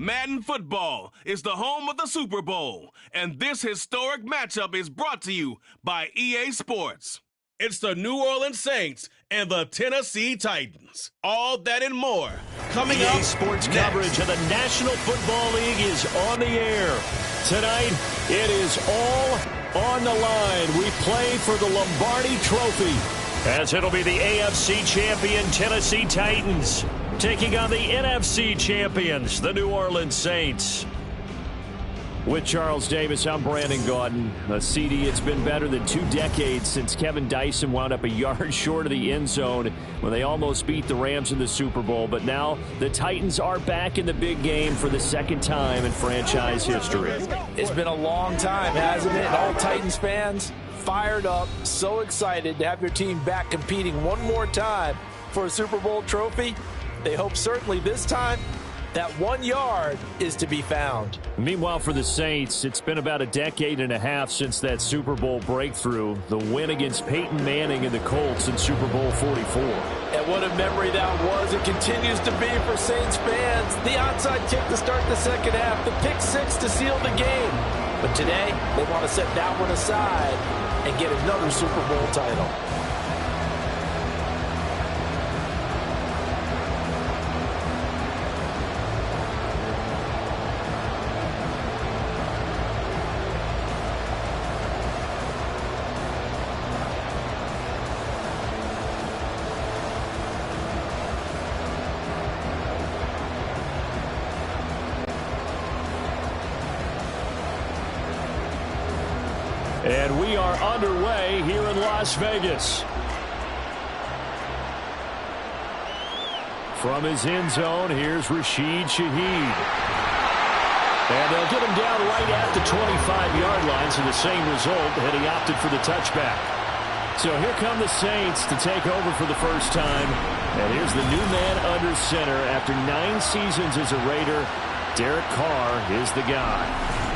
Madden Football is the home of the Super Bowl, and this historic matchup is brought to you by EA Sports. It's the New Orleans Saints and the Tennessee Titans. All that and more coming up. EA Sports next. Coverage of the National Football League is on the air. Tonight, it is all on the line. We play for the Lombardi Trophy, as it'll be the AFC champion Tennessee Titans taking on the NFC champions, the New Orleans Saints. With Charles Davis, I'm Brandon Gaudin. CD, it's been better than 2 decades since Kevin Dyson wound up a yard short of the end zone when they almost beat the Rams in the Super Bowl. But now the Titans are back in the big game for the second time in franchise history. It's been a long time, hasn't it? All Titans fans fired up, so excited to have your team back competing one more time for a Super Bowl trophy. They hope certainly this time that 1 yard is to be found. Meanwhile, for the Saints, it's been about a decade and a half since that Super Bowl breakthrough, the win against Peyton Manning and the Colts in Super Bowl 44. And what a memory that was. It continues to be for Saints fans. The onside kick to start the second half, the pick six to seal the game. But today, they want to set that one aside and get another Super Bowl title. And we are underway here in Las Vegas. From his end zone, here's Rashid Shaheed. And they'll get him down right at the 25-yard line, so the same result had he opted for the touchback. So here come the Saints to take over for the first time. And here's the new man under center. After 9 seasons as a Raider, Derek Carr is the guy.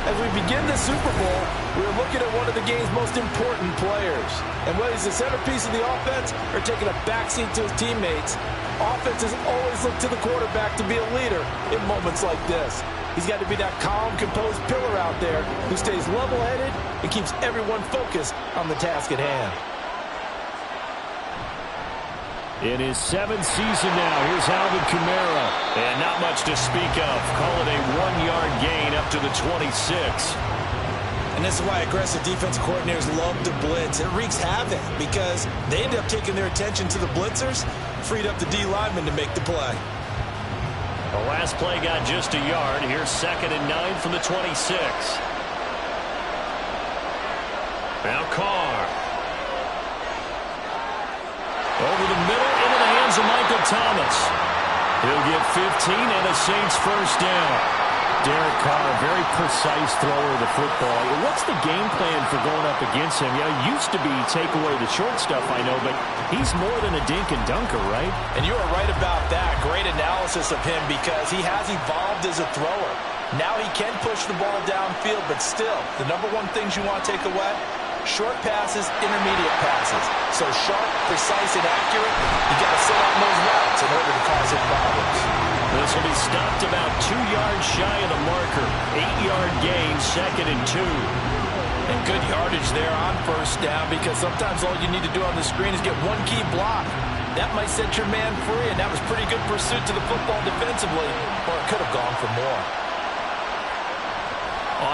As we begin the Super Bowl, we're looking at one of the game's most important players. And whether he's the centerpiece of the offense or taking a backseat to his teammates, offenses always look to the quarterback to be a leader in moments like this. He's got to be that calm, composed pillar out there who stays level-headed and keeps everyone focused on the task at hand. In his 7th season now, here's Alvin Kamara. And not much to speak of. Call it a 1-yard gain up to the 26. And this is why aggressive defense coordinators love to blitz. It wreaks havoc because they end up taking their attention to the blitzers, freed up the D lineman to make the play. The last play got just a yard. Here's 2nd and 9 from the 26. Now Carr. Over the middle, into the hands of Michael Thomas. He'll get 15 and a Saints first down. Derek Carr, a very precise thrower of the football. What's the game plan for going up against him? You know, it used to be take away the short stuff, I know, but he's more than a dink and dunker, right? And you are right about that. Great analysis of him because he has evolved as a thrower. Now he can push the ball downfield, but still, the number one things you want to take away, short passes, intermediate passes. So sharp, precise, and accurate, you got to sit on those routes in order to cause him problems. This will be stopped about 2 yards shy of the marker. 8-yard gain, 2nd and 2. And good yardage there on first down because sometimes all you need to do on the screen is get one key block. That might set your man free, and that was pretty good pursuit to the football defensively, or it could have gone for more.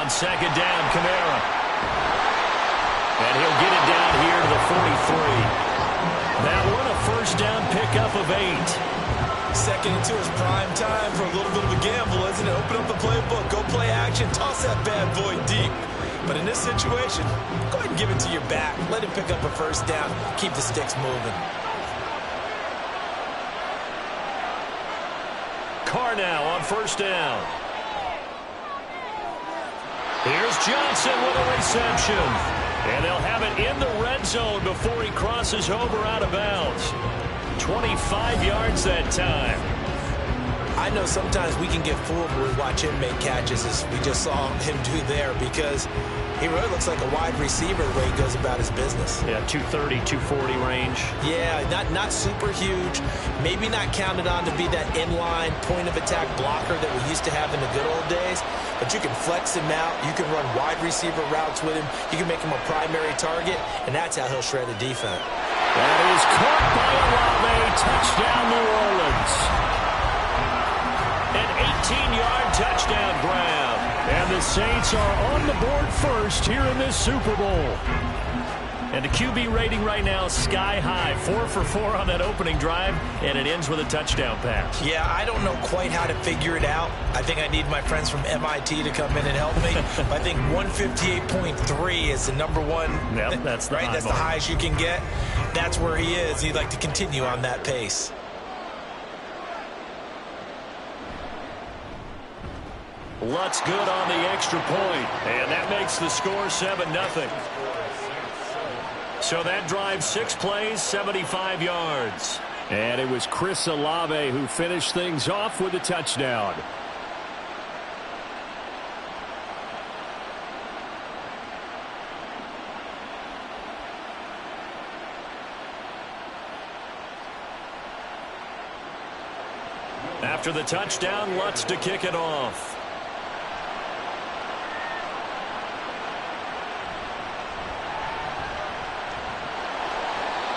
On 2nd down, Kamara. And he'll get it down here to the 43. That one a first down pickup of 8. 2nd and 2 is prime time for a little bit of a gamble, isn't it? Open up the playbook, go play action, toss that bad boy deep. But in this situation, go ahead and give it to your back. Let him pick up a first down, keep the sticks moving. Carr now on first down. Here's Johnson with a reception. And they'll have it in the red zone before he crosses over out of bounds. 25 yards that time. I know sometimes we can get fooled when we watch him make catches as we just saw him do there because He really looks like a wide receiver the way he goes about his business. Yeah, 230, 240 range. Yeah, not super huge. Maybe not counted on to be that inline point-of-attack blocker that we used to have in the good old days. But you can flex him out. You can run wide receiver routes with him. You can make him a primary target, and that's how he'll shred a defense. That is caught by Olave. Touchdown, New Orleans. An 18-yard touchdown grab. And the Saints are on the board first here in this Super Bowl. And the QB rating right now is sky high. 4 for 4 on that opening drive, and it ends with a touchdown pass. Yeah, I don't know quite how to figure it out. I think I need my friends from MIT to come in and help me. I think 158.3 is the number one. Yep, that's the right. high That's mark. the highest you can get. That's where he is. He'd like to continue on that pace. Lutz good on the extra point, and that makes the score 7-0. So that drive 6 plays, 75 yards. And it was Chris Olave who finished things off with a touchdown. After the touchdown, Lutz to kick it off.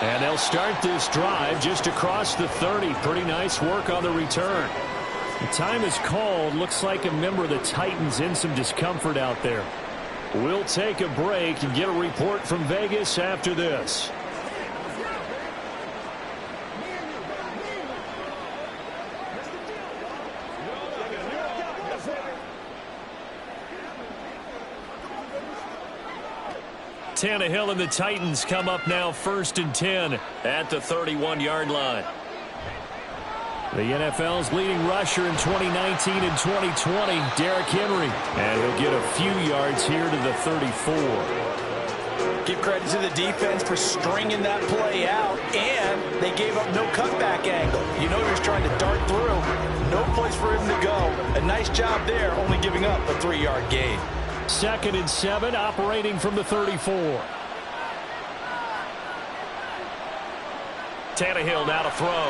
And they'll start this drive just across the 30. Pretty nice work on the return. The time is called. Looks like a member of the Titans in some discomfort out there. We'll take a break and get a report from Vegas after this. Tannehill and the Titans come up now 1st and 10 at the 31-yard line. The NFL's leading rusher in 2019 and 2020, Derrick Henry. And he'll get a few yards here to the 34. Give credit to the defense for stringing that play out, and they gave up no cutback angle. You know he was trying to dart through. No place for him to go. A nice job there, only giving up a 3-yard gain. 2nd and 7, operating from the 34. Tannehill now to throw.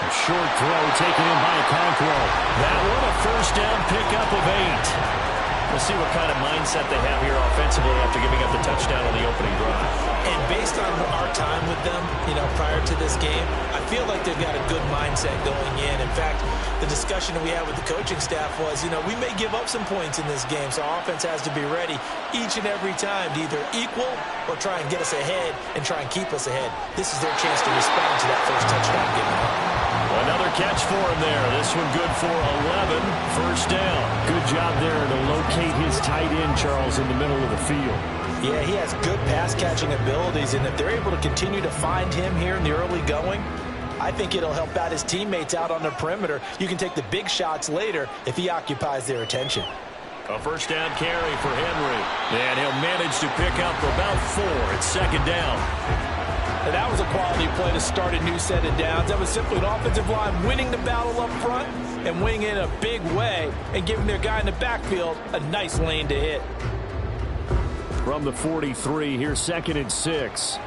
A short throw taken in by Okonkwo. That one a 1st down pickup of 8. We'll see what kind of mindset they have here offensively after giving up the touchdown on the opening drive. And based on our time with them, prior to this game, I feel like they've got a good mindset going in. In fact, the discussion that we had with the coaching staff was, we may give up some points in this game, so our offense has to be ready each and every time to either equal or try and get us ahead and try and keep us ahead. This is their chance to respond to that first touchdown given up. Another catch for him there. This one good for 11. 1st down. Good job there to locate his tight end, Charles, in the middle of the field. Yeah, he has good pass-catching abilities, and if they're able to continue to find him here in the early going, I think it'll help out his teammates out on the perimeter. You can take the big shots later if he occupies their attention. A 1st down carry for Henry. And he'll manage to pick up about 4 at 2nd down. And that was a quality play to start a new set of downs. That was simply an offensive line winning the battle up front and winning in a big way and giving their guy in the backfield a nice lane to hit. From the 43, here's 2nd and 6.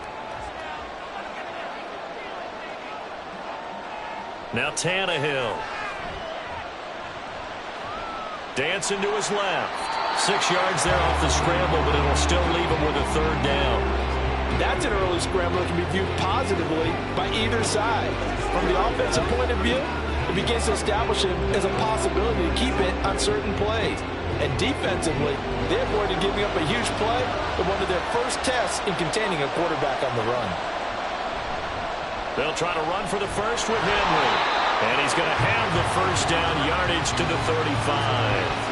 Now Tannehill. Dancing to his left. 6 yards there off the scramble, but it'll still leave him with a 3rd down. That's an early scramble that can be viewed positively by either side. From the offensive point of view, it begins to establish him as a possibility to keep it on certain plays. And defensively, they avoided giving up a huge play in one of their first tests in containing a quarterback on the run. They'll try to run for the first with Henry. And he's going to have the 1st down yardage to the 35.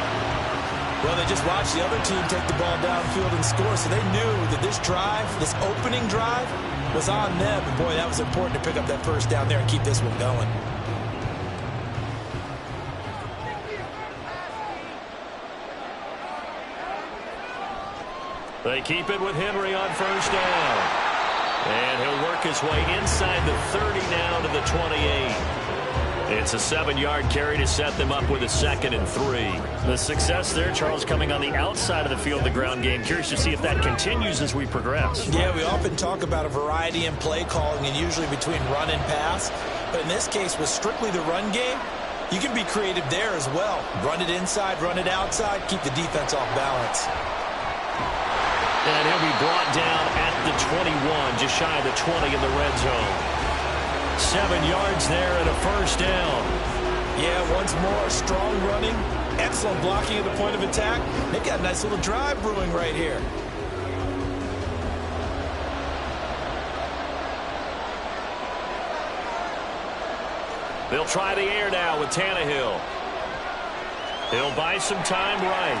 Well, they just watched the other team take the ball downfield and score, so they knew that this drive, this opening drive, was on them. And, boy, that was important to pick up that 1st down there and keep this one going. They keep it with Henry on 1st down. And he'll work his way inside the 30 now to the 28. It's a 7-yard carry to set them up with a 2nd and 3. The success there, Charles, coming on the outside of the field, the ground game. Curious to see if that continues as we progress. Yeah, we often talk about a variety in play calling and usually between run and pass. But in this case, with strictly the run game, you can be creative there as well. Run it inside, run it outside, keep the defense off balance. And he'll be brought down at the 21, just shy of the 20 in the red zone. 7 yards there and a first down. Yeah, once more, strong running, excellent blocking at the point of attack. They got a nice little drive brewing right here. They'll try the air now with Tannehill. He'll buy some time right.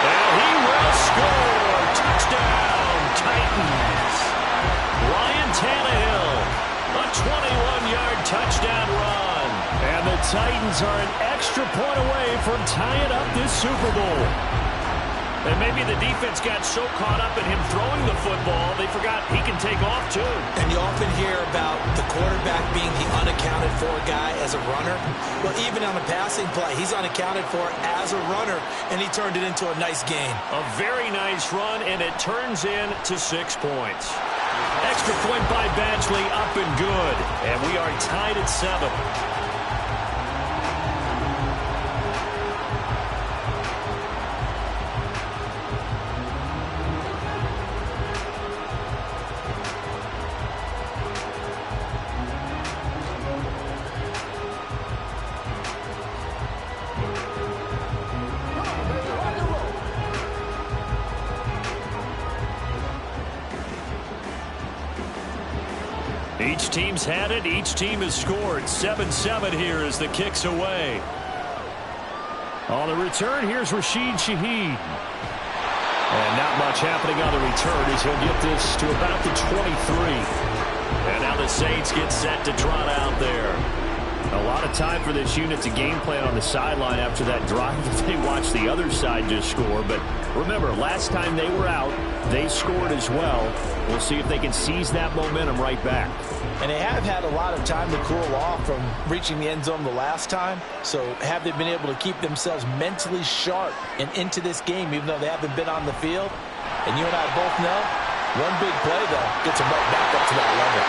And he will score. Touchdown, Titans. Ryan Tannehill, a 21-yard touchdown run. And the Titans are an extra point away from tying up this Super Bowl. And maybe the defense got so caught up in him throwing the football, they forgot he can take off too. And you often hear about the quarterback being the unaccounted for guy as a runner. Well, even on a passing play, he's unaccounted for as a runner, and he turned it into a nice gain. A very nice run, and it turns into 6 points. Extra point by Badgley, up and good. And we are tied at 7. Each team's had it. Each team has scored. 7-7 here as the kick's away. On the return, here's Rashid Shaheed. And not much happening on the return as he'll get this to about the 23. And now the Saints get set to trot out there. A lot of time for this unit to game plan on the sideline after that drive that they watched the other side just score. But remember, last time they were out, they scored as well. We'll see if they can seize that momentum right back. And they have had a lot of time to cool off from reaching the end zone the last time. So have they been able to keep themselves mentally sharp and into this game, even though they haven't been on the field? And you and I both know, one big play, though, gets them right back up to that level.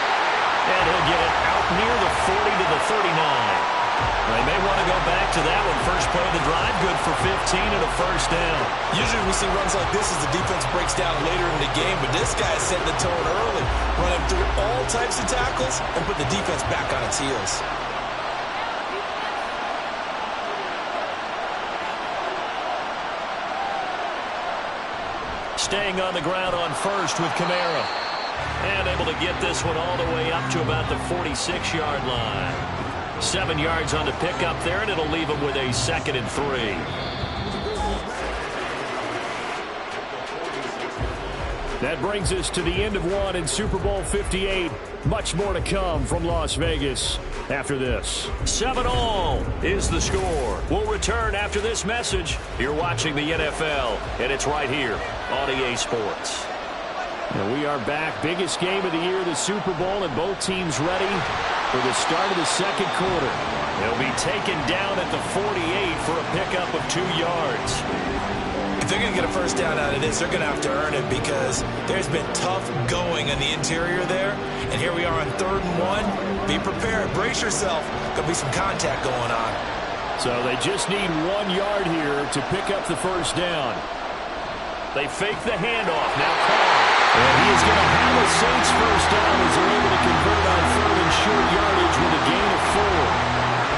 And he'll get it out near the 40 to the 39. They may want to go back to that one. First play of the drive, good for 15 and a first down. Usually we see runs like this as the defense breaks down later in the game, but this guy is setting the tone early, running through all types of tackles and put the defense back on its heels. Staying on the ground on first with Kamara. And able to get this one all the way up to about the 46-yard line. 7 yards on the pickup there, and it'll leave them with a 2nd and 3. That brings us to the end of one in Super Bowl 58. Much more to come from Las Vegas after this. 7-all is the score. We'll return after this message. You're watching the NFL, and it's right here on EA Sports. And we are back. Biggest game of the year, the Super Bowl, and both teams ready for the start of the second quarter. They'll be taken down at the 48 for a pickup of 2 yards. If they're going to get a first down out of this, they're going to have to earn it because there's been tough going in the interior there. And here we are on 3rd and 1. Be prepared. Brace yourself. There'll be some contact going on. So they just need 1 yard here to pick up the first down. They fake the handoff. Now Carr. And he is going to have a Saints first down as they're able to convert on 3rd and short yardage with a gain of 4.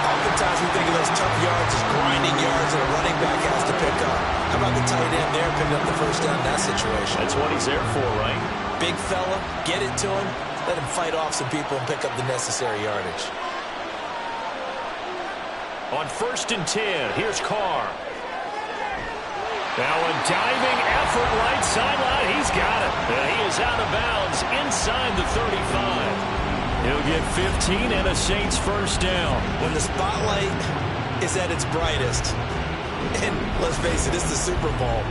Oftentimes we think of those tough yards as grinding yards that a running back has to pick up. How about the tight end there picking up the first down in that situation? That's what he's there for, right? Big fella, get it to him, let him fight off some people and pick up the necessary yardage. On 1st and 10, here's Carr. Now a diving effort right sideline. He's got it. And he is out of bounds inside the 35. He'll get 15 and a Saints first down. When the spotlight is at its brightest, and let's face it, it's the Super Bowl,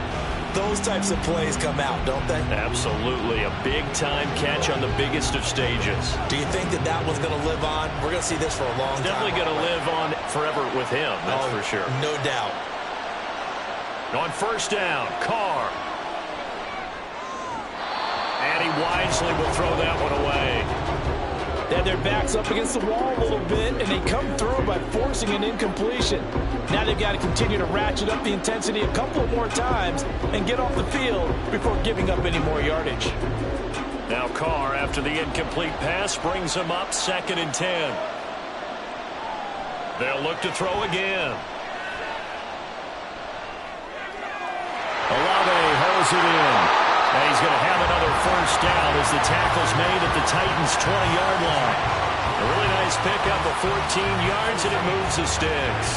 those types of plays come out, don't they? Absolutely. A big-time catch on the biggest of stages. Do you think that one's going to live on? We're going to see this for a long time. Definitely going to live on forever with him, that's for sure. No doubt. On first down, Carr. And he wisely will throw that one away. They had their backs up against the wall a little bit, and they come through by forcing an incompletion. Now they've got to continue to ratchet up the intensity a couple more times and get off the field before giving up any more yardage. Now Carr, after the incomplete pass, brings him up 2nd and 10. They'll look to throw again. Olave holds it in. And he's going to have another first down as the tackle's made at the Titans' 20-yard line. A really nice pickup of 14 yards, and it moves the sticks.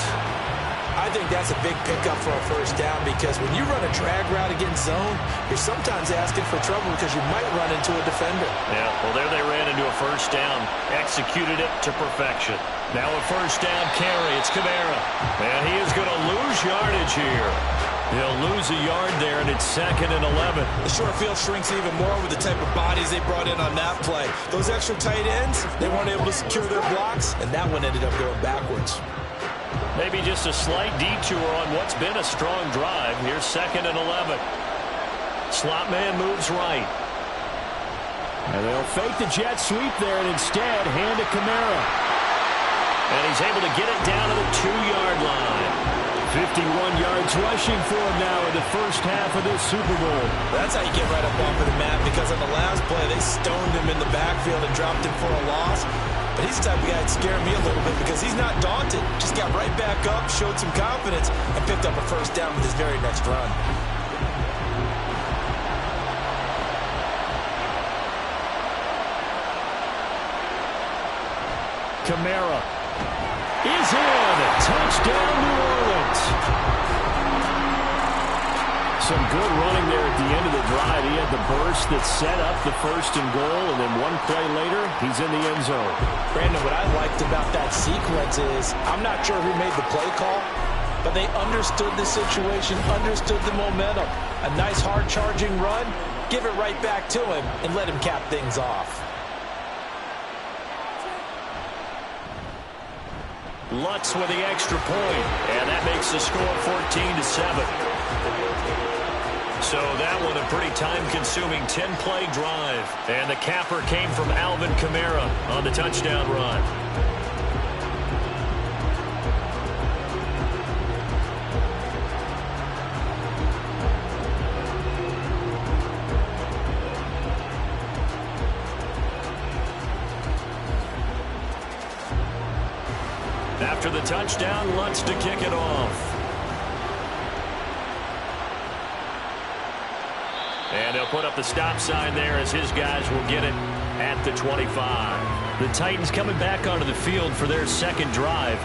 I think that's a big pickup for a first down because when you run a drag route against zone, you're sometimes asking for trouble because you might run into a defender. Yeah, well, there they ran into a first down, executed it to perfection. Now a first down carry. It's Kamara. And he is going to lose yardage here. He'll lose a yard there, and it's 2nd and 11. The short field shrinks even more with the type of bodies they brought in on that play. Those extra tight ends, they weren't able to secure their blocks, and that one ended up going backwards. Maybe just a slight detour on what's been a strong drive. Here's 2nd and 11. Slot man moves right. And they'll fake the jet sweep there and instead hand to Kamara. And he's able to get it down to the 2-yard line. 51 yards rushing for him now in the first half of this Super Bowl. That's how you get right up off of the mat, because on the last play, they stoned him in the backfield and dropped him for a loss. But he's the type of guy that scared me a little bit because he's not daunted. Just got right back up, showed some confidence, and picked up a first down with his very next run. Kamara is in. Touchdown, New Orleans. Some good running there at the end of the drive. He had the burst that set up the 1st and goal, and then one play later, he's in the end zone. Brandon, what I liked about that sequence is I'm not sure who made the play call, but they understood the situation, understood the momentum. A nice hard-charging run, give it right back to him, and let him cap things off. Lutz with the extra point, and that makes the score 14-7. So that one a pretty time-consuming 10-play drive, and the capper came from Alvin Kamara on the touchdown run. After the touchdown, Lutz to kick it off. And they'll put up the stop sign there as his guys will get it at the 25. The Titans coming back onto the field for their second drive.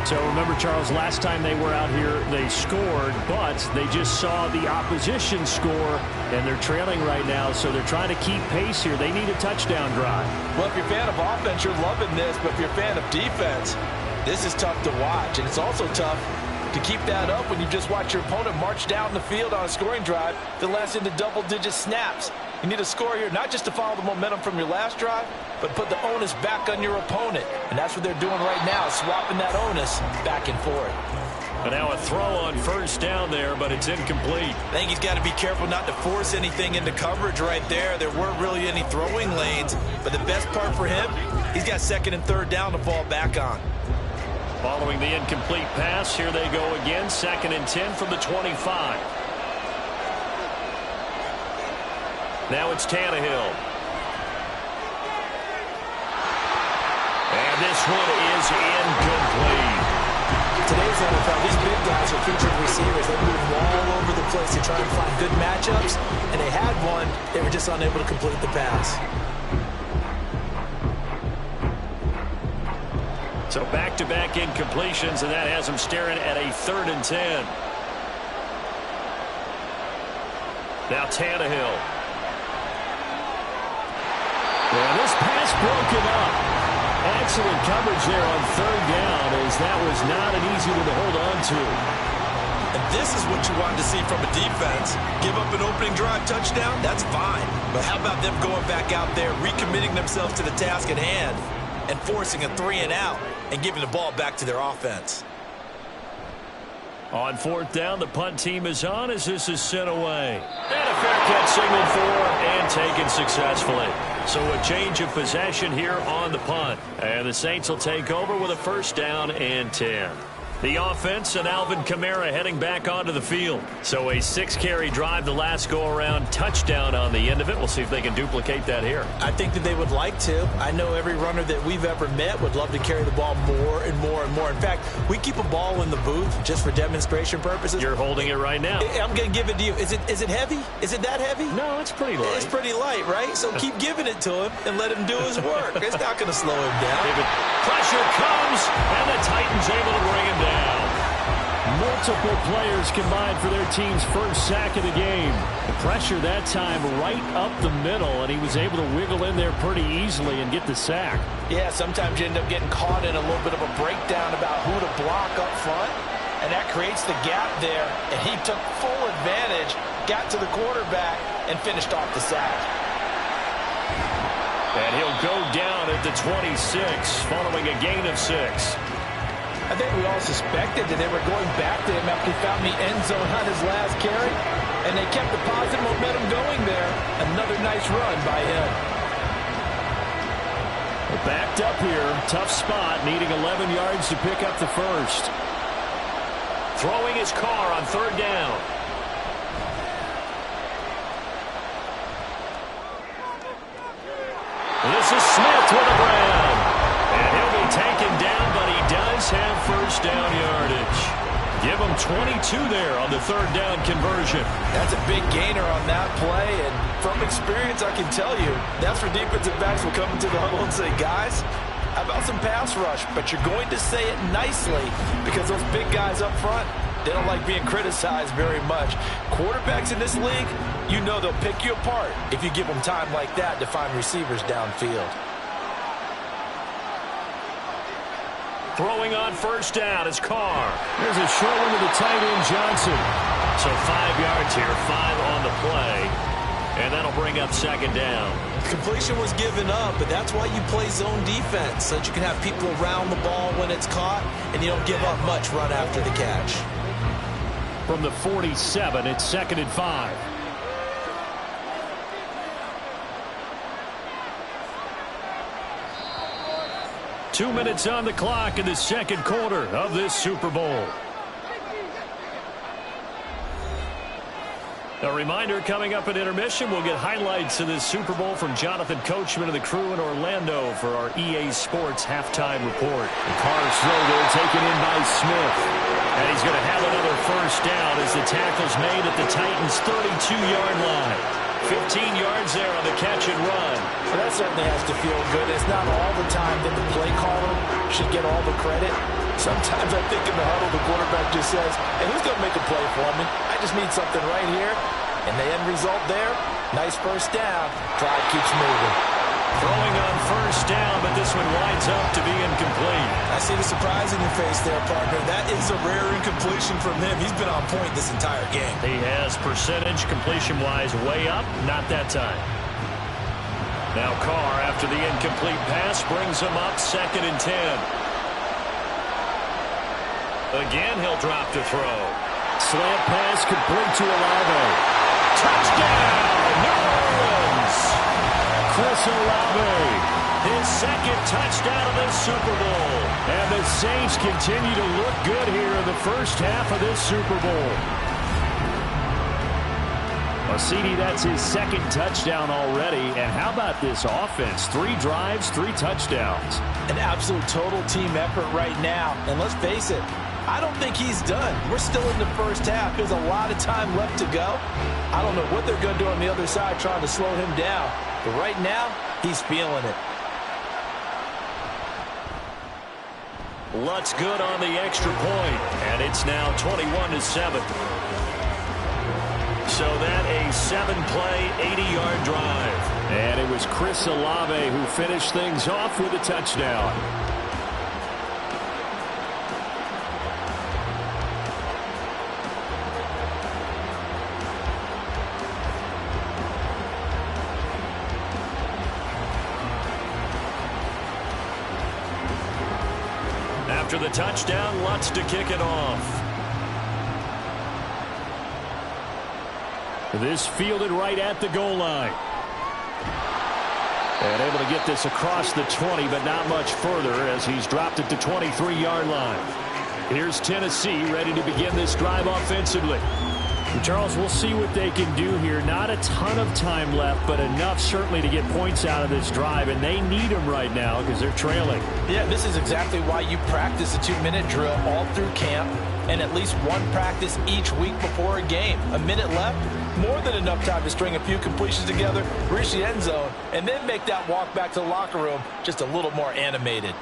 So remember, Charles, last time they were out here, they scored, but they just saw the opposition score, and they're trailing right now, so they're trying to keep pace here. They need a touchdown drive. Well, if you're a fan of offense, you're loving this, but if you're a fan of defense, this is tough to watch, and it's also tough to keep that up when you just watch your opponent march down the field on a scoring drive that lasts into double-digit snaps. You need a score here, not just to follow the momentum from your last drive, but put the onus back on your opponent. And that's what they're doing right now, swapping that onus back and forth. And now a throw on first down there, but it's incomplete. I think he's got to be careful not to force anything into coverage right there. There weren't really any throwing lanes, but the best part for him, he's got 2nd and 3rd down to fall back on. Following the incomplete pass, here they go again, 2nd and 10 from the 25. Now it's Tannehill. And this one is incomplete. Today's NFL, these big guys are featured receivers. They move all over the place to try and find good matchups, and they had one. They were just unable to complete the pass. So back-to-back incompletions, and that has them staring at a 3rd and 10. Now Tannehill. Yeah, this pass broken up. Excellent coverage there on 3rd down, as that was not an easy one to hold on to. And this is what you wanted to see from a defense. Give up an opening drive touchdown, that's fine. But how about them going back out there, recommitting themselves to the task at hand, and forcing a 3-and-out and giving the ball back to their offense? On fourth down, the punt team is on as this is sent away. And a fair catch signaled for and taken successfully. So a change of possession here on the punt. And the Saints will take over with a first down and 10. The offense and Alvin Kamara heading back onto the field. So a 6-carry drive the last go-around, touchdown on the end of it. We'll see if they can duplicate that here. I think that they would like to. I know every runner that we've ever met would love to carry the ball more and more and more. In fact, we keep a ball in the booth just for demonstration purposes. You're holding it right now. I'm going to give it to you. Is it heavy? Is it that heavy? No, it's pretty light. It's pretty light, right? So keep giving it to him and let him do his work. It's not going to slow him down. Pressure comes, and the Titans able to bring him down. Multiple players combined for their team's first sack of the game. The pressure that time right up the middle, and he was able to wiggle in there pretty easily and get the sack. Yeah, sometimes you end up getting caught in a little bit of a breakdown about who to block up front, and that creates the gap there, and he took full advantage, got to the quarterback, and finished off the sack. And he'll go down at the 26 following a gain of 6. I think we all suspected that they were going back to him after he found the end zone on his last carry, and they kept the positive momentum going there. Another nice run by him. We're backed up here. Tough spot, needing 11 yards to pick up the first. Throwing his car on third down. This is Smith with a grab. And he'll be taken down, but he does have first down yardage. Give him 22 there on the third down conversion. That's a big gainer on that play, and from experience, I can tell you, that's where defensive backs will come into the huddle and say, guys, how about some pass rush? But you're going to say it nicely because those big guys up front, they don't like being criticized very much. Quarterbacks in this league, you know they'll pick you apart if you give them time like that to find receivers downfield. Throwing on first down is Carr. There's a short one to the tight end, Johnson. So 5 yards here, 5 on the play. And that'll bring up second down. Completion was given up, but that's why you play zone defense, so that you can have people around the ball when it's caught, and you don't give up much run after the catch. From the 47, it's 2nd and 5. Two minutes on the clock in the second quarter of this Super Bowl. A reminder, coming up at intermission, we'll get highlights of this Super Bowl from Jonathan Coachman and the crew in Orlando for our EA Sports halftime report. The Carr's throw there taken in by Smith. And he's going to have another first down as the tackle's made at the Titans' 32-yard line. 15 yards there on the catch and run. Well, that certainly has to feel good. It's not all the time that the play caller should get all the credit. Sometimes I think in the huddle, the quarterback just says, hey, who's going to make a play for me? I just need something right here. And the end result there, nice first down. Drive keeps moving. Throwing on first down, but this one winds up to be incomplete. I see the surprise in your face there, partner. That is a rare incompletion from him. He's been on point this entire game. He has percentage completion-wise way up, not that time. Now Carr, after the incomplete pass, brings him up 2nd and 10. Again, he'll drop to throw. Slant pass complete to Olave. Touchdown, New Orleans! Chris Olave, his 2nd touchdown of this Super Bowl. And the Saints continue to look good here in the first half of this Super Bowl. Well, CD, that's his 2nd touchdown already. And how about this offense? 3 drives, 3 touchdowns. An absolute total team effort right now. And let's face it, I don't think he's done. We're still in the first half. There's a lot of time left to go. I don't know what they're going to do on the other side trying to slow him down. But right now, he's feeling it. Lutz good on the extra point, and it's now 21-7. So that a 7-play, 80-yard drive. And it was Chris Olave who finished things off with a touchdown. after the touchdown. Lutz to kick it off. This fielded right at the goal line. And able to get this across the 20, but not much further as he's dropped it to 23-yard line. Here's Tennessee ready to begin this drive offensively. Charles, we'll see what they can do here. Not a ton of time left, but enough certainly to get points out of this drive, and they need them right now because they're trailing. Yeah, this is exactly why you practice a 2-minute drill all through camp and at least one practice each week before a game. A minute left, more than enough time to string a few completions together, reach the end zone, and then make that walk back to the locker room just a little more animated.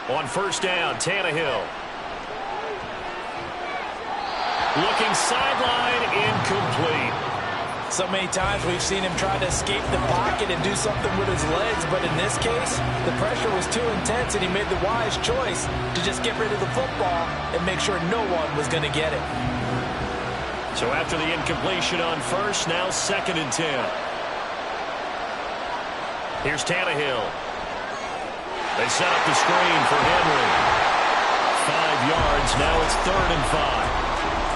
On first down, Tannehill. Looking sideline, incomplete. So many times we've seen him try to escape the pocket and do something with his legs, but in this case, the pressure was too intense and he made the wise choice to just get rid of the football and make sure no one was going to get it. So after the incompletion on first, now 2nd and 10. Here's Tannehill. They set up the screen for Henry. 5 yards, now it's 3rd and 5.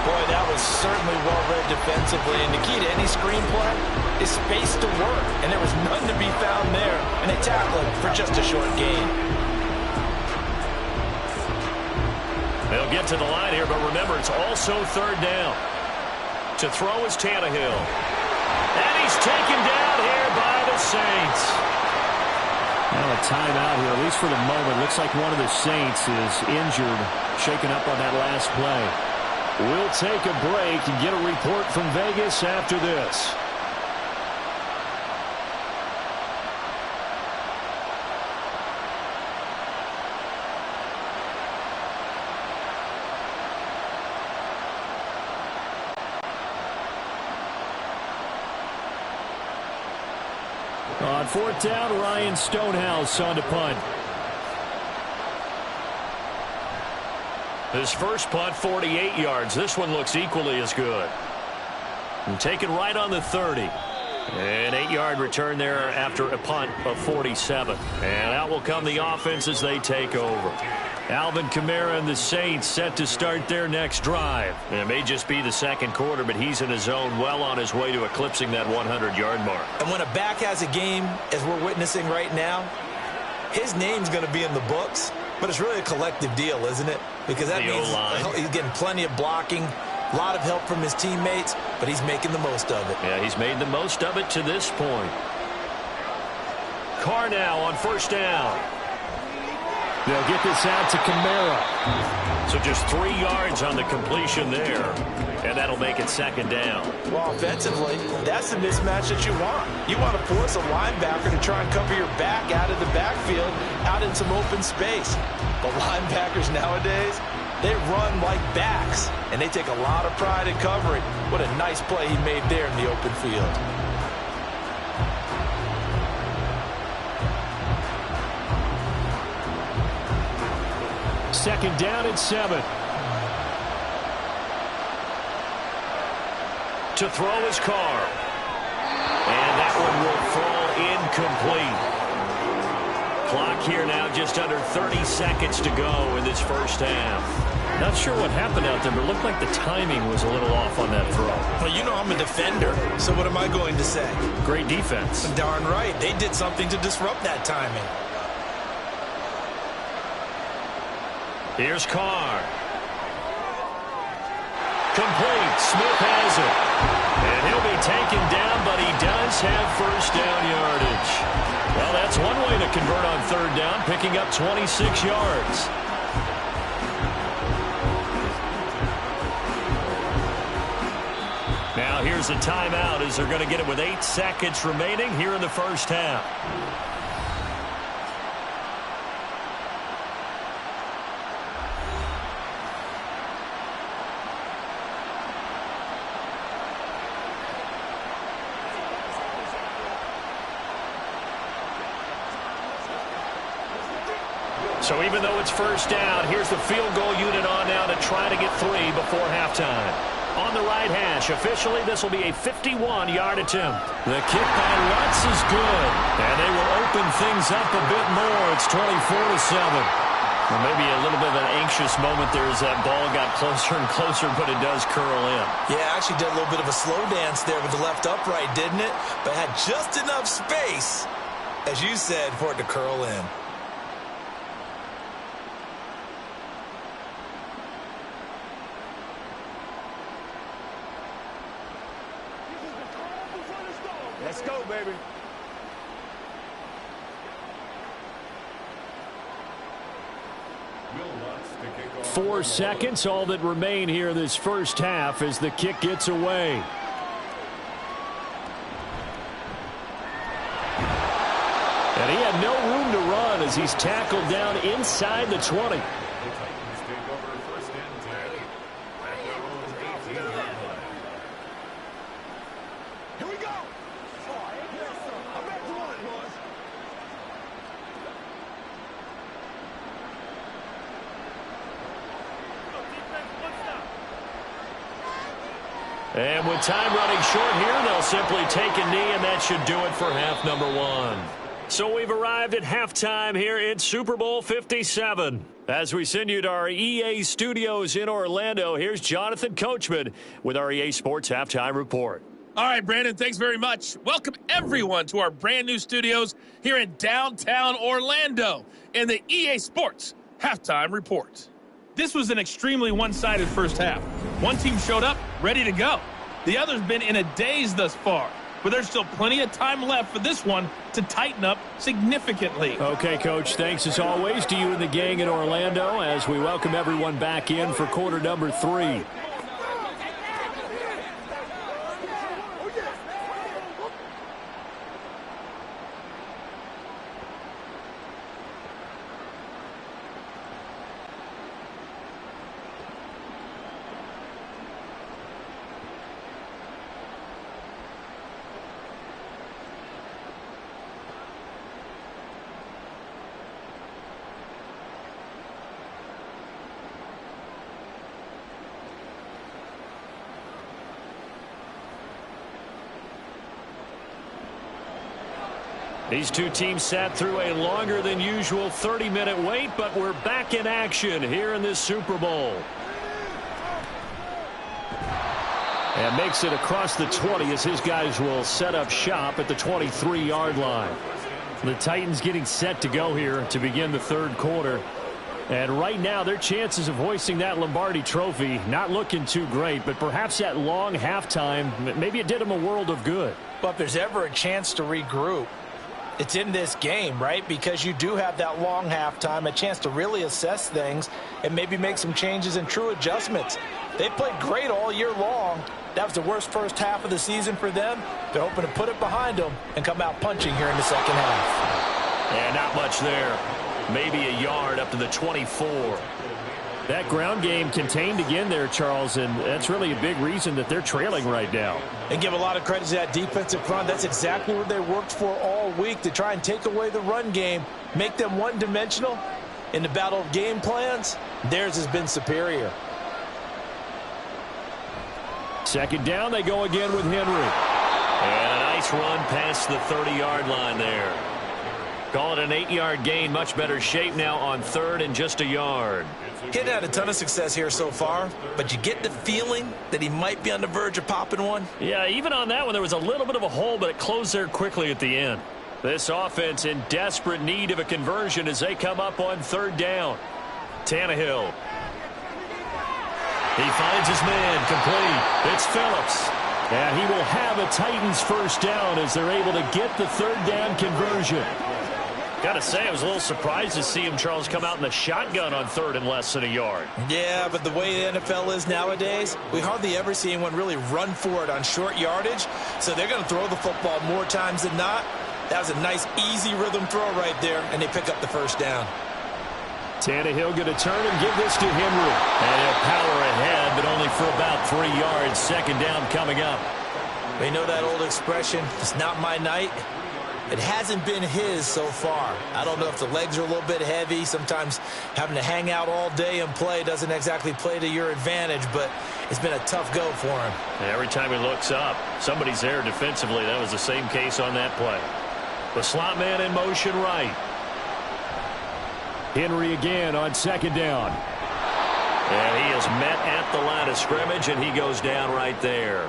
Boy, that was certainly well-read defensively, and the key to any screenplay is space to work, and there was none to be found there, and they tackled him for just a short gain. They'll get to the line here, but remember, it's also 3rd down. To throw is Tannehill. And he's taken down here by the Saints. Now a timeout here, at least for the moment. Looks like one of the Saints is injured, shaken up on that last play. We'll take a break and get a report from Vegas after this. On 4th down, Ryan Stonehouse on to punt. His first punt, 48 yards. This one looks equally as good. And taken right on the 30. An 8-yard return there after a punt of 47. And out will come the offense as they take over. Alvin Kamara and the Saints set to start their next drive. And it may just be the 2nd quarter, but he's in his zone, well on his way to eclipsing that 100-yard mark. And when a back has a game, as we're witnessing right now, his name's going to be in the books. But it's really a collective deal, isn't it? Because that means he's getting plenty of blocking, a lot of help from his teammates, but he's making the most of it. Yeah, he's made the most of it to this point. Carr now on first down. They'll get this out to Kamara. So just 3 yards on the completion there, and that'll make it 2nd down. Well, offensively, that's the mismatch that you want. You want to force a linebacker to try and cover your back out of the backfield, out in some open space. But linebackers nowadays, they run like backs, and they take a lot of pride in covering. What a nice play he made there in the open field. Second down and 7. To throw his Carr. And that one will fall incomplete. Clock here now just under 30 seconds to go in this first half. Not sure what happened out there, but it looked like the timing was a little off on that throw. Well, you know I'm a defender, so what am I going to say? Great defense. Darn right. They did something to disrupt that timing. Here's Carr. Complete. Smith has it. And he'll be taken down, but he does have first down yardage. Well, that's one way to convert on 3rd down, picking up 26 yards. Now here's a timeout as they're going to get it with 8 seconds remaining here in the first half. So even though it's first down, here's the field goal unit on now to try to get 3 before halftime. on the right hash. Officially, this will be a 51-yard attempt. The kick by Lutz is good. And they will open things up a bit more. It's 24-7. Well, maybe a little bit of an anxious moment there as that ball got closer and closer, but it does curl in. Yeah, actually did a little bit of a slow dance there with the left upright, didn't it? But had just enough space, as you said, for it to curl in. Let's go, baby. 4 seconds, all that remain here this first half as the kick gets away. And he had no room to run as he's tackled down inside the 20. Here we go. And with time running short here, they'll simply take a knee, and that should do it for half number one. So we've arrived at halftime here in Super Bowl 57. As we send you to our EA studios in Orlando, here's Jonathan Coachman with our EA Sports Halftime Report. All right, Brandon, thanks very much. Welcome, everyone, to our brand-new studios here in downtown Orlando in the EA Sports Halftime Report. This was an extremely one-sided first half. One team showed up, ready to go. The other's been in a daze thus far, but there's still plenty of time left for this one to tighten up significantly. Okay, Coach, thanks as always to you and the gang in Orlando as we welcome everyone back in for quarter number 3. These two teams sat through a longer than usual 30-minute wait, but we're back in action here in this Super Bowl. And makes it across the 20 as his guys will set up shop at the 23-yard line. The Titans getting set to go here to begin the third quarter. And right now, their chances of hoisting that Lombardi trophy not looking too great, but perhaps that long halftime, maybe it did them a world of good. But if there's ever a chance to regroup, it's in this game, right? Because you do have that long halftime, a chance to really assess things and maybe make some changes and true adjustments. They played great all year long. That was the worst first half of the season for them. They're hoping to put it behind them and come out punching here in the second half. And not much there. Maybe a yard up to the 24. That ground game contained again there, Charles, and that's really a big reason that they're trailing right now. And give a lot of credit to that defensive front. That's exactly what they worked for all week, to try and take away the run game, make them one-dimensional. In the battle of game plans, theirs has been superior. Second down, they go again with Henry. And a nice run past the 30-yard line there. Call it an 8-yard gain. Much better shape now on third and just a yard. Kid had a ton of success here so far, but you get the feeling that he might be on the verge of popping one. Yeah, even on that one, there was a little bit of a hole, but it closed there quickly at the end. This offense in desperate need of a conversion as they come up on third down. Tannehill. He finds his man, complete. It's Phillips. And he will have a Titans first down as they're able to get the third down conversion. Got to say, I was a little surprised to see him, Charles, come out in the shotgun on third and less than a yard. Yeah, but the way the NFL is nowadays, we hardly ever see anyone really run for it on short yardage. So they're going to throw the football more times than not. That was a nice, easy rhythm throw right there, and they pick up the first down. Tannehill going to turn and give this to Henry. And he'll power ahead, but only for about 3 yards. Second down coming up. We know that old expression, it's not my night. It hasn't been his so far. I don't know if the legs are a little bit heavy. Sometimes having to hang out all day and play doesn't exactly play to your advantage, but it's been a tough go for him. And every time he looks up, somebody's there defensively. That was the same case on that play. The slot man in motion right. Henry again on second down. And he is met at the line of scrimmage, and he goes down right there.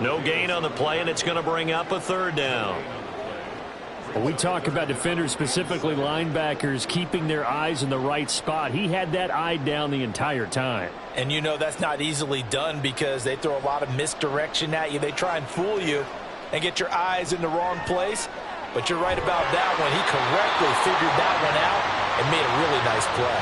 No gain on the play, and it's going to bring up a third down. When we talk about defenders, specifically linebackers, keeping their eyes in the right spot, he had that eye down the entire time. And you know that's not easily done because they throw a lot of misdirection at you. They try and fool you and get your eyes in the wrong place. But you're right about that one. He correctly figured that one out and made a really nice play.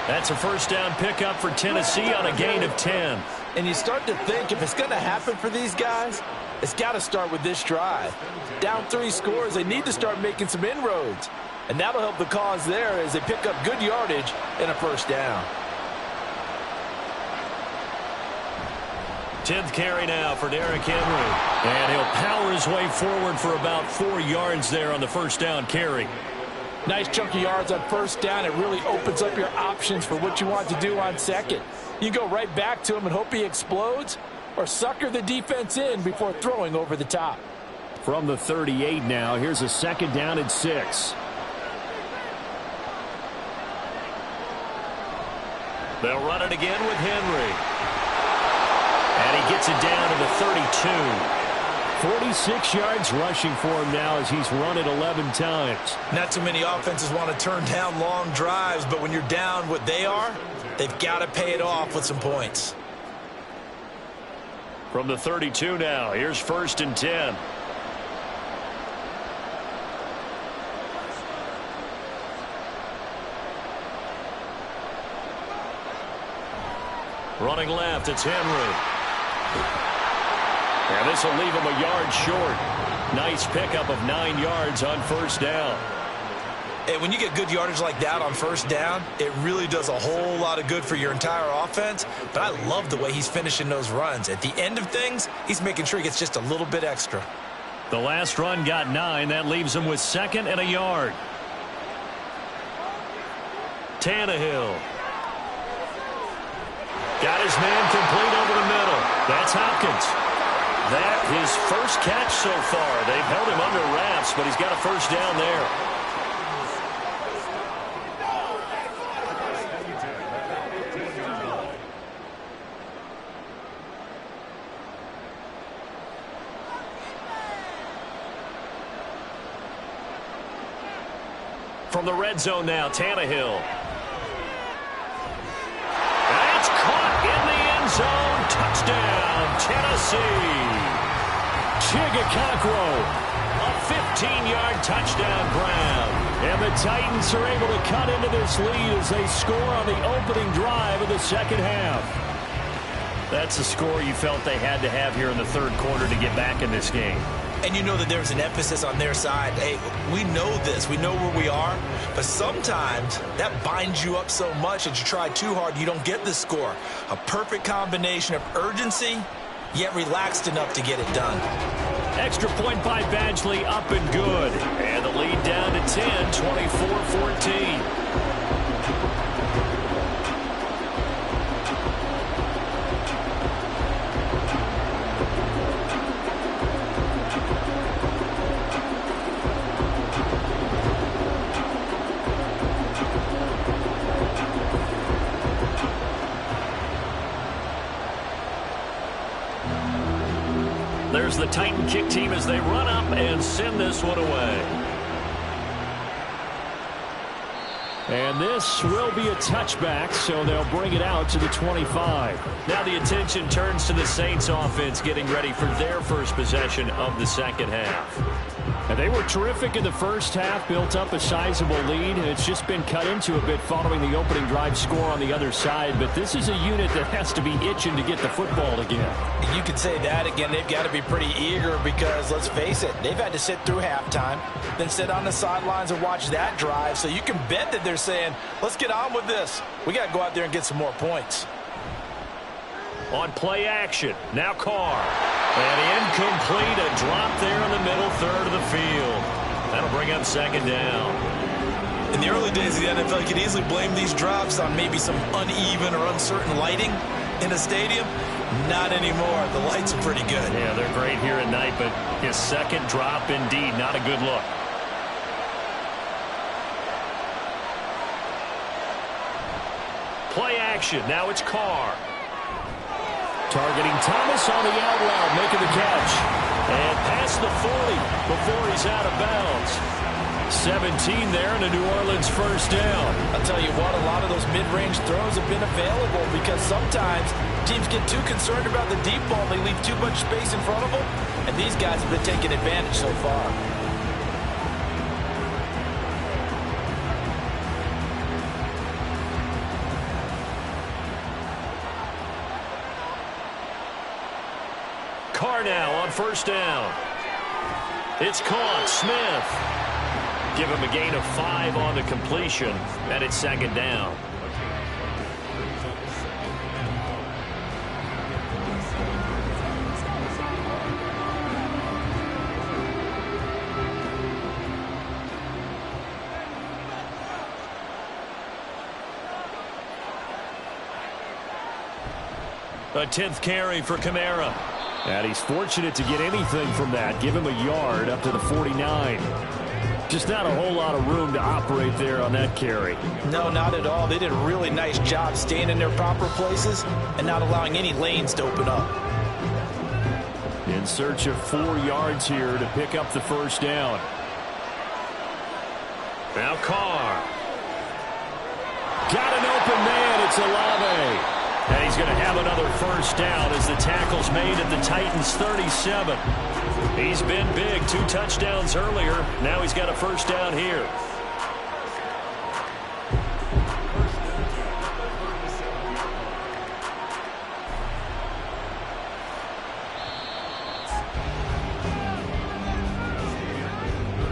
That's a first down pickup for Tennessee on a gain of 10. And you start to think if it's going to happen for these guys, it's got to start with this drive. Down 3 scores, they need to start making some inroads. And that'll help the cause there as they pick up good yardage and a first down. 10th carry now for Derrick Henry. And he'll power his way forward for about 4 yards there on the first down carry. Nice chunk of yards on first down. It really opens up your options for what you want to do on second. You go right back to him and hope he explodes, or sucker the defense in before throwing over the top. From the 38 now, here's a second down and 6. They'll run it again with Henry. And he gets it down to the 32. 46 yards rushing for him now as he's run it 11 times. Not too many offenses want to turn down long drives, but when you're down what they are, they've got to pay it off with some points. From the 32 now, here's first and 10. Running left, it's Henry. And this will leave him a yard short. Nice pickup of 9 yards on first down. And when you get good yardage like that on first down, it really does a whole lot of good for your entire offense. But I love the way he's finishing those runs. At the end of things, he's making sure he gets just a little bit extra. The last run got 9. That leaves him with 2nd and a yard. Tannehill. Got his man complete over the middle. That's Hopkins. That his first catch so far. They've held him under wraps, but he's got a first down there. From the red zone now, Tannehill. That's caught in the end zone. Touchdown, Tennessee. Chigakakwo, a 15-yard touchdown grab. And the Titans are able to cut into this lead as they score on the opening drive of the second half. That's the score you felt they had to have here in the third quarter to get back in this game. And you know that there's an emphasis on their side. Hey, we know this. We know where we are. But sometimes that binds you up so much that you try too hard, you don't get the score. A perfect combination of urgency, yet relaxed enough to get it done. Extra point by Badgley, up and good. And the lead down to 10, 24-14. There's the Titan kick team as they run up and send this one away. And this will be a touchback, so they'll bring it out to the 25. Now the attention turns to the Saints offense getting ready for their first possession of the second half. And they were terrific in the first half, built up a sizable lead, and it's just been cut into a bit following the opening drive score on the other side. But this is a unit that has to be itching to get the football again. You could say that again. They've got to be pretty eager because, let's face it, they've had to sit through halftime, then sit on the sidelines and watch that drive. So you can bet that they're saying, let's get on with this. We got to go out there and get some more points. On play action, now Carr. And incomplete, a drop there in the middle third of the field. That'll bring up second down. In the early days of the NFL, you could easily blame these drops on maybe some uneven or uncertain lighting in a stadium. Not anymore. The lights are pretty good. Yeah, they're great here at night, but his second drop, indeed, not a good look. Play action. Now it's Carr. Targeting Thomas on the out route, making the catch. And past the 40 before he's out of bounds. 17 there and a New Orleans first down. I'll tell you what, a lot of those mid-range throws have been available because sometimes teams get too concerned about the deep ball. They leave too much space in front of them, and these guys have been taking advantage so far. Carr now on first down. It's caught. Smith. Give him a gain of 5 on the completion, and it's second down. A 10th carry for Kamara. And he's fortunate to get anything from that. Give him a yard up to the 49. Just not a whole lot of room to operate there on that carry. No, not at all. They did a really nice job staying in their proper places and not allowing any lanes to open up. In search of 4 yards here to pick up the first down. Now Carr. Got an open man. It's Olave. And he's going to have another first down as the tackle's made at the Titans' 37. He's been big. 2 touchdowns earlier. Now he's got a first down here.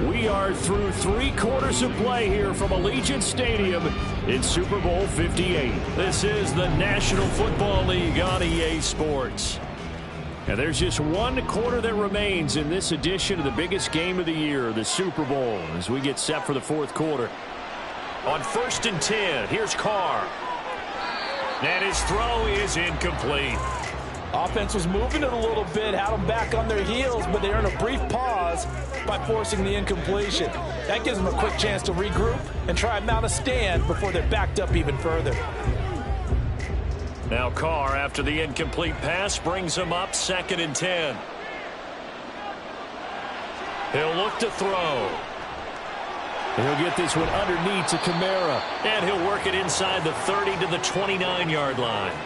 We are through 3 quarters of play here from Allegiant Stadium in Super Bowl 58. This is the National Football League on EA Sports. And there's just 1 quarter that remains in this edition of the biggest game of the year, the Super Bowl, as we get set for the 4th quarter. On 1st and 10, here's Carr. And his throw is incomplete. Offense was moving it a little bit, had them back on their heels, but they earned a brief pause by forcing the incompletion. That gives them a quick chance to regroup and try and mount a stand before they're backed up even further. Now Carr, after the incomplete pass, brings him up 2nd and 10. He'll look to throw. He'll get this one underneath to Kamara. And he'll work it inside the 30 to the 29-yard line.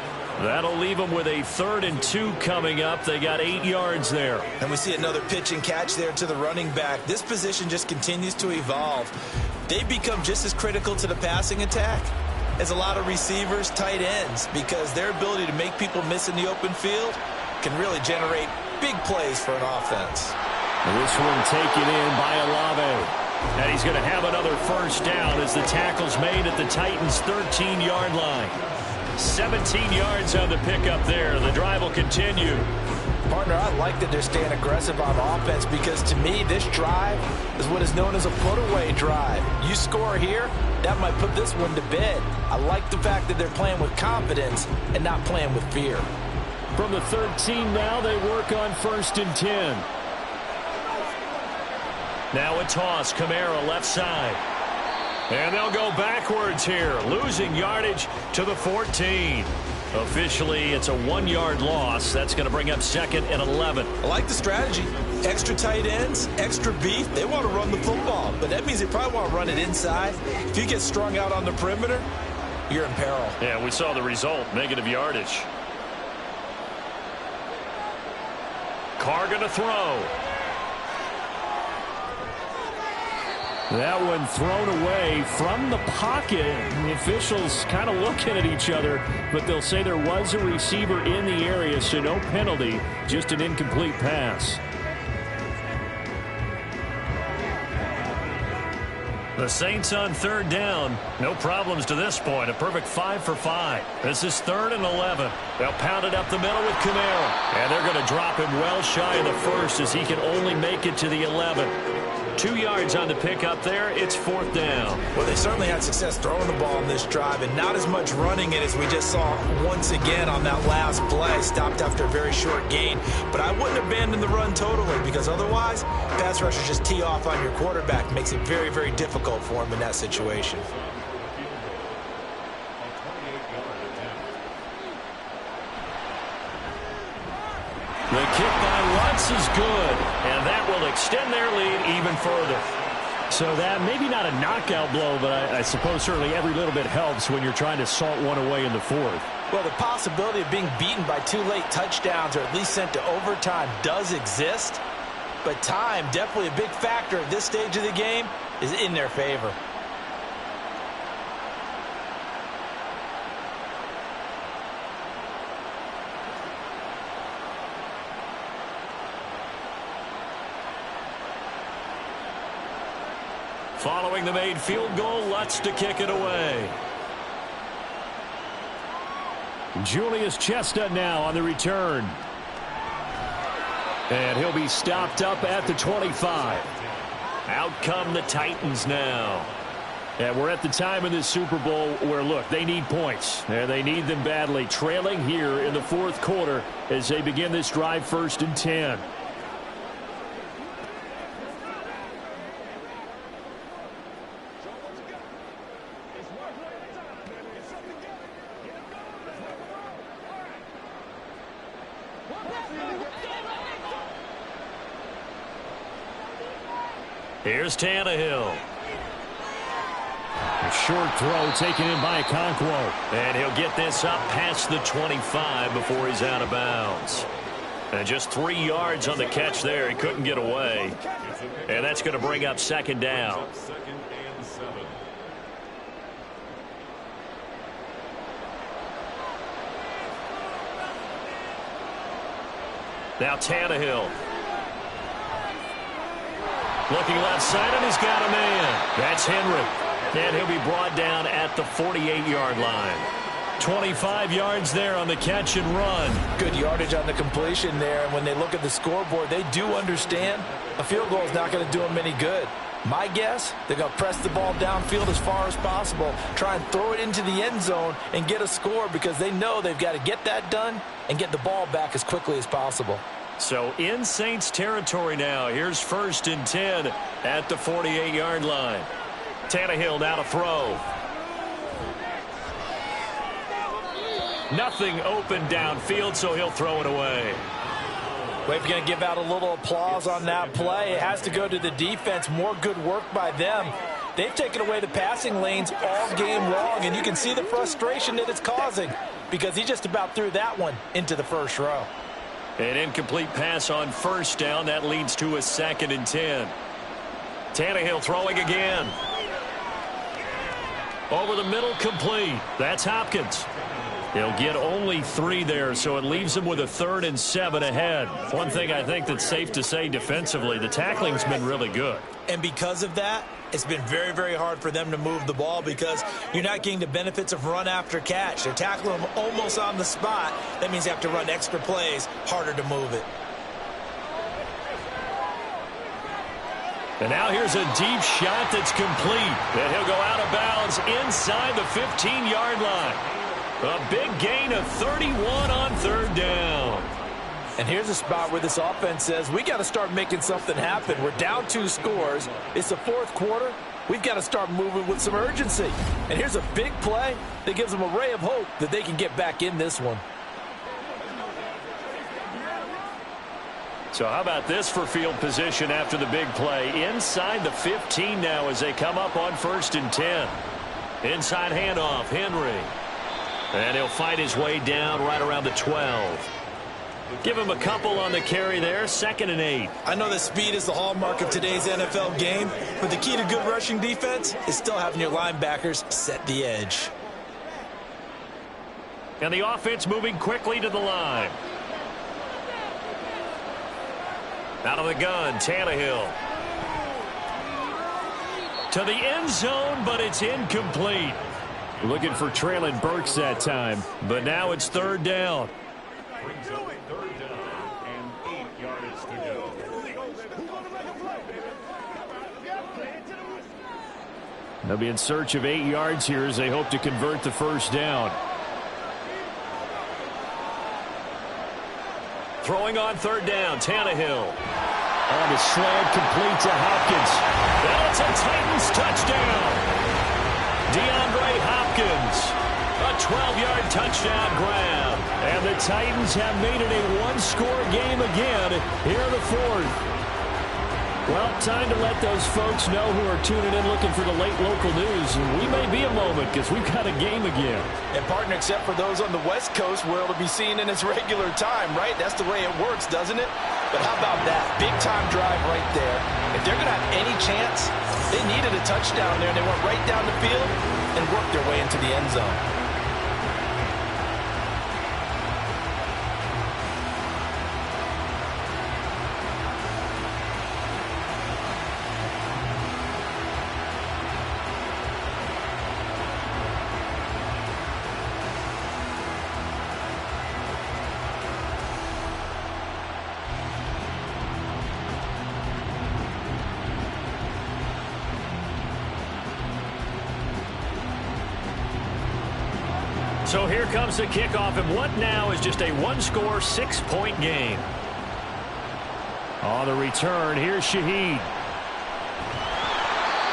That'll leave them with a 3rd and 2 coming up. They got 8 yards there. And we see another pitch and catch there to the running back. This position just continues to evolve. They become just as critical to the passing attack as a lot of receivers, tight ends, because their ability to make people miss in the open field can really generate big plays for an offense. And this one taken in by Olave. And he's going to have another first down as the tackle's made at the Titans' 13-yard line. 17 yards on the pickup there. The drive will continue. Partner, I like that they're staying aggressive on offense because to me, this drive is what is known as a put-away drive. You score here, that might put this one to bed. I like the fact that they're playing with confidence and not playing with fear. From the 13 now, they work on 1st and 10. Now a toss. Kamara left side. And they'll go backwards here, losing yardage to the 14. Officially, it's a 1-yard loss. That's going to bring up 2nd and 11. I like the strategy. Extra tight ends, extra beef. They want to run the football, but that means they probably want to run it inside. If you get strung out on the perimeter, you're in peril. Yeah, we saw the result, negative yardage. Carr going to throw. That one thrown away from the pocket. The officials kind of looking at each other, but they'll say there was a receiver in the area, so no penalty, just an incomplete pass. The Saints on 3rd down. No problems to this point. A perfect 5 for 5. This is 3rd and 11. They'll pound it up the middle with Kamara. And they're going to drop him well shy of the 1st as he can only make it to the 11. 2 yards on the pick up there. It's 4th down. Well, they certainly had success throwing the ball in this drive and not as much running it as we just saw once again on that last play. Stopped after a very short gain. But I wouldn't abandon the run totally because otherwise, pass rushers just tee off on your quarterback. Makes it very, very difficult for him in that situation. The kick by Lutz is good, and that will extend their lead even further. So that maybe not a knockout blow, but I suppose certainly every little bit helps when you're trying to salt one away in the 4th. Well, the possibility of being beaten by 2 late touchdowns or at least sent to overtime does exist, but time, definitely a big factor at this stage of the game, is in their favor. Following the made field goal, Lutz to kick it away. Julius Chestnut now on the return. And he'll be stopped up at the 25. Out come the Titans now. And we're at the time in this Super Bowl where, look, they need points. And they need them badly. Trailing here in the 4th quarter as they begin this drive 1st and 10. Here's Tannehill. A short throw taken in by Okonkwo. And he'll get this up past the 25 before he's out of bounds. And just 3 yards on the catch there. He couldn't get away. And that's going to bring up 2nd down. Now Tannehill. Looking left side, and he's got a man. That's Henry. And he'll be brought down at the 48-yard line. 25 yards there on the catch and run. Good yardage on the completion there. And when they look at the scoreboard, they do understand a field goal is not going to do them any good. My guess, they're going to press the ball downfield as far as possible, try and throw it into the end zone and get a score because they know they've got to get that done and get the ball back as quickly as possible. So in Saints territory now. Here's 1st and 10 at the 48-yard line. Tannehill now to throw. Nothing open downfield, so he'll throw it away. We're going to give out a little applause on that play. It has to go to the defense. More good work by them. They've taken away the passing lanes all game long, and you can see the frustration that it's causing because he just about threw that one into the 1st row. An incomplete pass on 1st down. That leads to a 2nd and 10. Tannehill throwing again. Over the middle, complete. That's Hopkins. He'll get only 3 there, so it leaves him with a 3rd and 7 ahead. One thing I think that's safe to say defensively, the tackling's been really good. And because of that, it's been very, very hard for them to move the ball because you're not getting the benefits of run after catch. They're tackling them almost on the spot. That means they have to run extra plays, harder to move it. And now here's a deep shot that's complete. And he'll go out of bounds inside the 15-yard line. A big gain of 31 on 3rd down. And here's a spot where this offense says, we got to start making something happen. We're down 2 scores. It's the 4th quarter. We've got to start moving with some urgency. And here's a big play that gives them a ray of hope that they can get back in this one. So how about this for field position after the big play? Inside the 15 now as they come up on 1st and 10. Inside handoff, Henry. And he'll fight his way down right around the 12. Give him a couple on the carry there. 2nd and 8. I know that speed is the hallmark of today's NFL game, but the key to good rushing defense is still having your linebackers set the edge. And the offense moving quickly to the line. Out of the gun, Tannehill. to the end zone, but it's incomplete. Looking for Traylon Burks that time, but now it's third down. They'll be in search of 8 yards here as they hope to convert the first down. Throwing on third down, Tannehill. On the slant, complete to Hopkins. And it's a Titans touchdown. DeAndre Hopkins. A 12-yard touchdown grab. And the Titans have made it a one-score game again here in the fourth. Well, time to let those folks know who are tuning in looking for the late local news. And we may be a moment because we've got a game again. And partner, except for those on the West Coast where it'll be seen in its regular time, right? That's the way it works, doesn't it? But how about that? Big-time drive right there. If they're going to have any chance, they needed a touchdown there. And they went right down the field and worked their way into the end zone. So here comes the kickoff, and what now is just a one-score, 6-point game. On the return, here's Shaheed.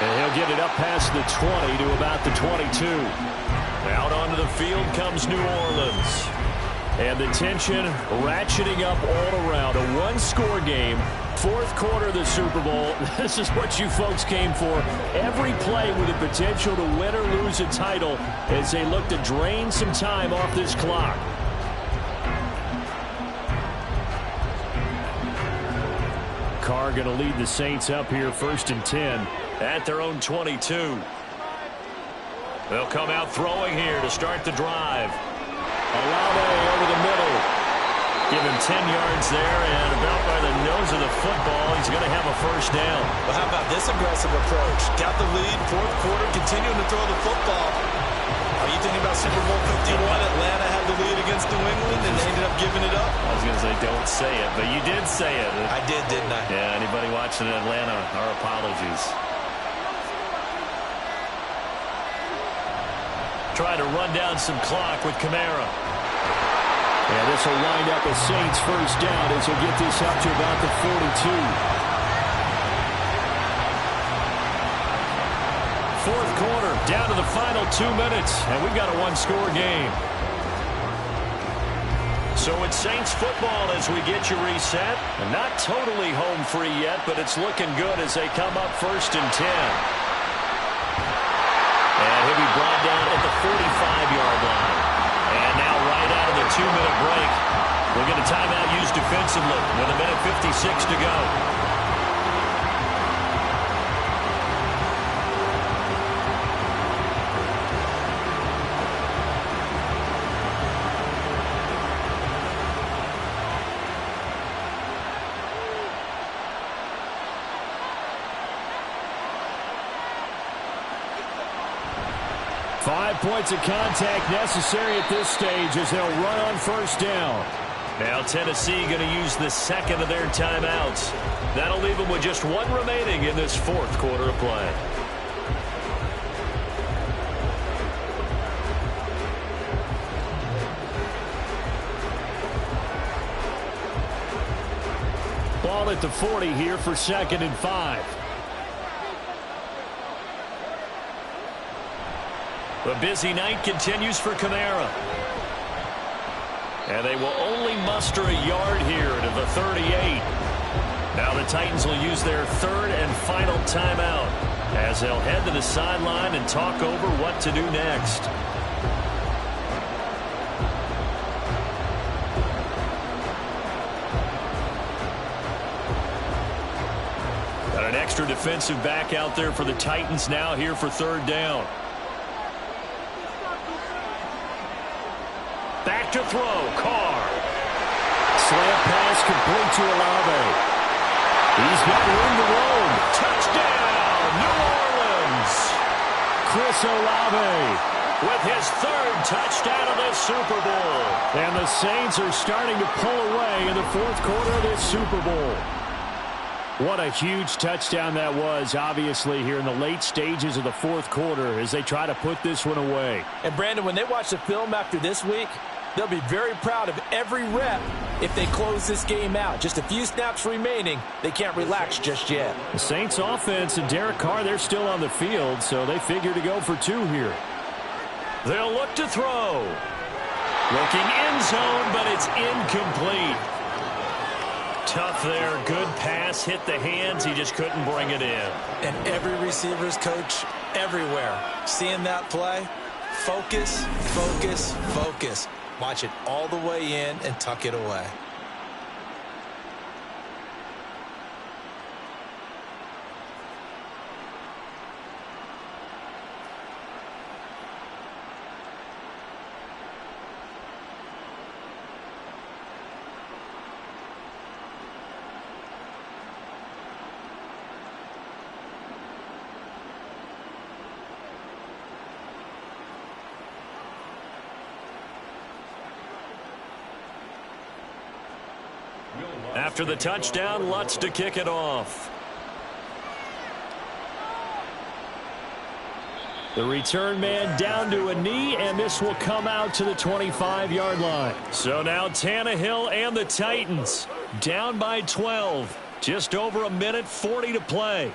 And he'll get it up past the 20 to about the 22. Out onto the field comes New Orleans. And the tension ratcheting up all around. A one-score game. Fourth quarter of the Super Bowl. This is what you folks came for. Every play with the potential to win or lose a title as they look to drain some time off this clock. Carr going to lead the Saints up here 1st and 10 at their own 22. They'll come out throwing here to start the drive. Olave over the middle. Give him 10 yards there, and about by the nose of the football, he's going to have a first down. Well, how about this aggressive approach? Got the lead, fourth quarter, continuing to throw the football. Are you thinking about Super Bowl 51? Atlanta had the lead against New England, and they ended up giving it up. I was going to say don't say it, but you did say it. I did, didn't I? Yeah, anybody watching in Atlanta, our apologies. Trying to run down some clock with Kamara. And this will wind up a Saints first down as he'll get this up to about the 42. Fourth quarter, down to the final 2 minutes, and we've got a one-score game. So it's Saints football as we get you reset. And not totally home free yet, but it's looking good as they come up 1st and 10. And he'll be brought down at the 45-yard line. And now right out of the 2-minute break, we'll get a timeout used defensively with 1:56 to go. Points of contact necessary at this stage as they'll run on first down. Now Tennessee going to use the second of their timeouts. That'll leave them with just one remaining in this fourth quarter of play. Ball at the 40 here for 2nd and 5. The busy night continues for Kamara. And they will only muster a yard here to the 38. Now the Titans will use their third and final timeout as they'll head to the sideline and talk over what to do next. Got an extra defensive back out there for the Titans now here for third down. Back to throw, Carr. Slant pass complete to Olave. He's got room to roam. Touchdown, New Orleans. Chris Olave with his third touchdown of this Super Bowl. And the Saints are starting to pull away in the fourth quarter of this Super Bowl. What a huge touchdown that was, obviously, here in the late stages of the fourth quarter as they try to put this one away. And, Brandon, when they watch the film after this week, they'll be very proud of every rep if they close this game out. Just a few snaps remaining. They can't relax just yet. The Saints offense and Derek Carr, they're still on the field, so they figure to go for two here. They'll look to throw. Looking end zone, but it's incomplete. Tough there. Good pass. Hit the hands. He just couldn't bring it in. And every receiver's coach everywhere. Seeing that play, focus, focus, focus. Watch it all the way in and tuck it away. After the touchdown, Lutz to kick it off. The return man down to a knee, and this will come out to the 25-yard line. So now Tannehill and the Titans down by 12. Just over a minute 40 to play.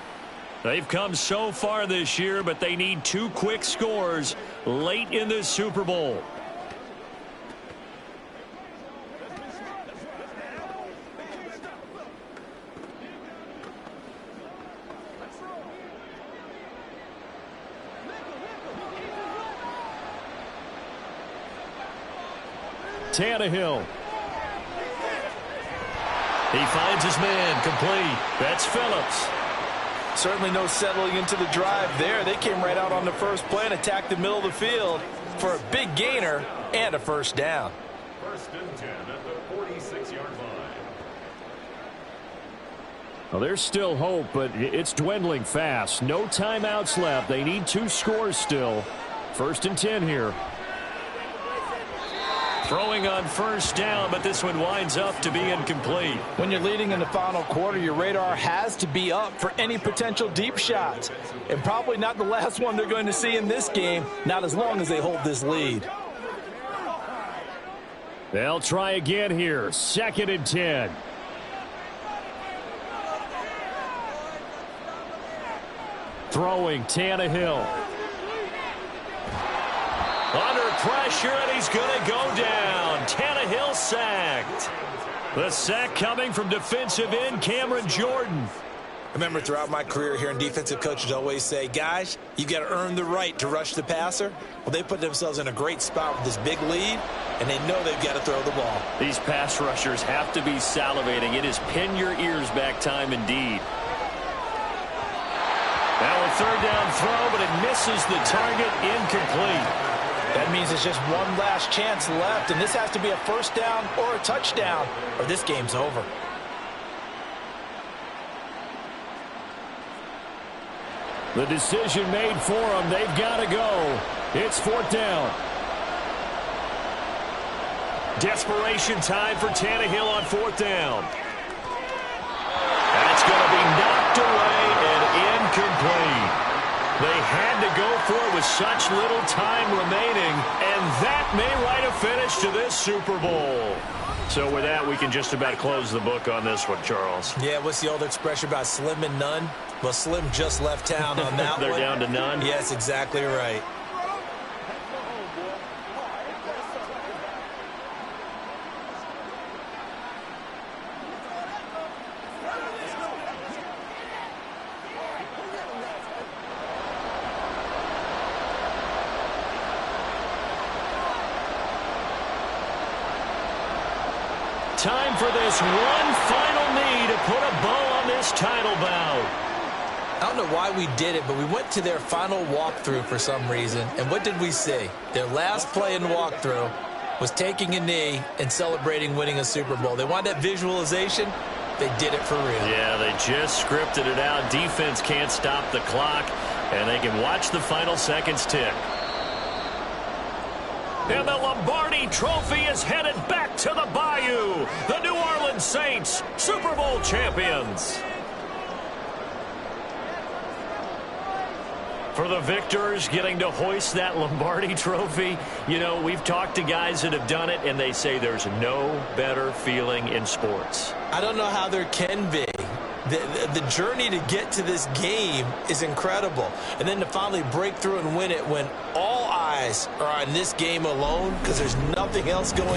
They've come so far this year, but they need two quick scores late in this Super Bowl. Tannehill. He finds his man, complete. That's Phillips. Certainly no settling into the drive there. They came right out on the first play and attacked the middle of the field for a big gainer and a first down. First and 10 at the 46-yard line. Well, there's still hope, but it's dwindling fast. No timeouts left. They need two scores still. First and 10 here. Throwing on first down, but this one winds up to be incomplete. When you're leading in the final quarter, your radar has to be up for any potential deep shots. And probably not the last one they're going to see in this game, not as long as they hold this lead. They'll try again here. Second and 10. Throwing Tannehill. Under pressure, and he's going to go down. Tannehill sacked. The sack coming from defensive end Cameron Jordan. I remember throughout my career hearing defensive coaches always say, guys, you got to earn the right to rush the passer. Well, they put themselves in a great spot with this big lead, and they know they've got to throw the ball. These pass rushers have to be salivating. It is pin your ears back time indeed. Now a third down throw, but it misses the target, incomplete. That means it's just one last chance left, and this has to be a first down or a touchdown, or this game's over. The decision made for them. They've got to go. It's fourth down. Desperation time for Tannehill on fourth down. That's going to be knocked away and incomplete. They had to go for it with such little time remaining, and that may write a finish to this Super Bowl. So with that, we can just about close the book on this one, Charles. Yeah, what's the old expression about slim and none? Well, Slim just left town on that They're one. down to none? Yes, exactly right. Time for this one final knee to put a bow on this title bout. I don't know why we did it, but we went to their final walkthrough for some reason. And what did we see? Their last play in walkthrough was taking a knee and celebrating winning a Super Bowl. They wanted that visualization. They did it for real. Yeah, they just scripted it out. Defense can't stop the clock. And they can watch the final seconds tick. And the Lombardi Trophy is headed back to the Bayou. The New Orleans Saints, Super Bowl champions. For the victors, getting to hoist that Lombardi Trophy, you know, we've talked to guys that have done it, and they say there's no better feeling in sports. I don't know how there can be. The journey to get to this game is incredible. And then to finally break through and win it when all eyes are on this game alone because there's nothing else going on.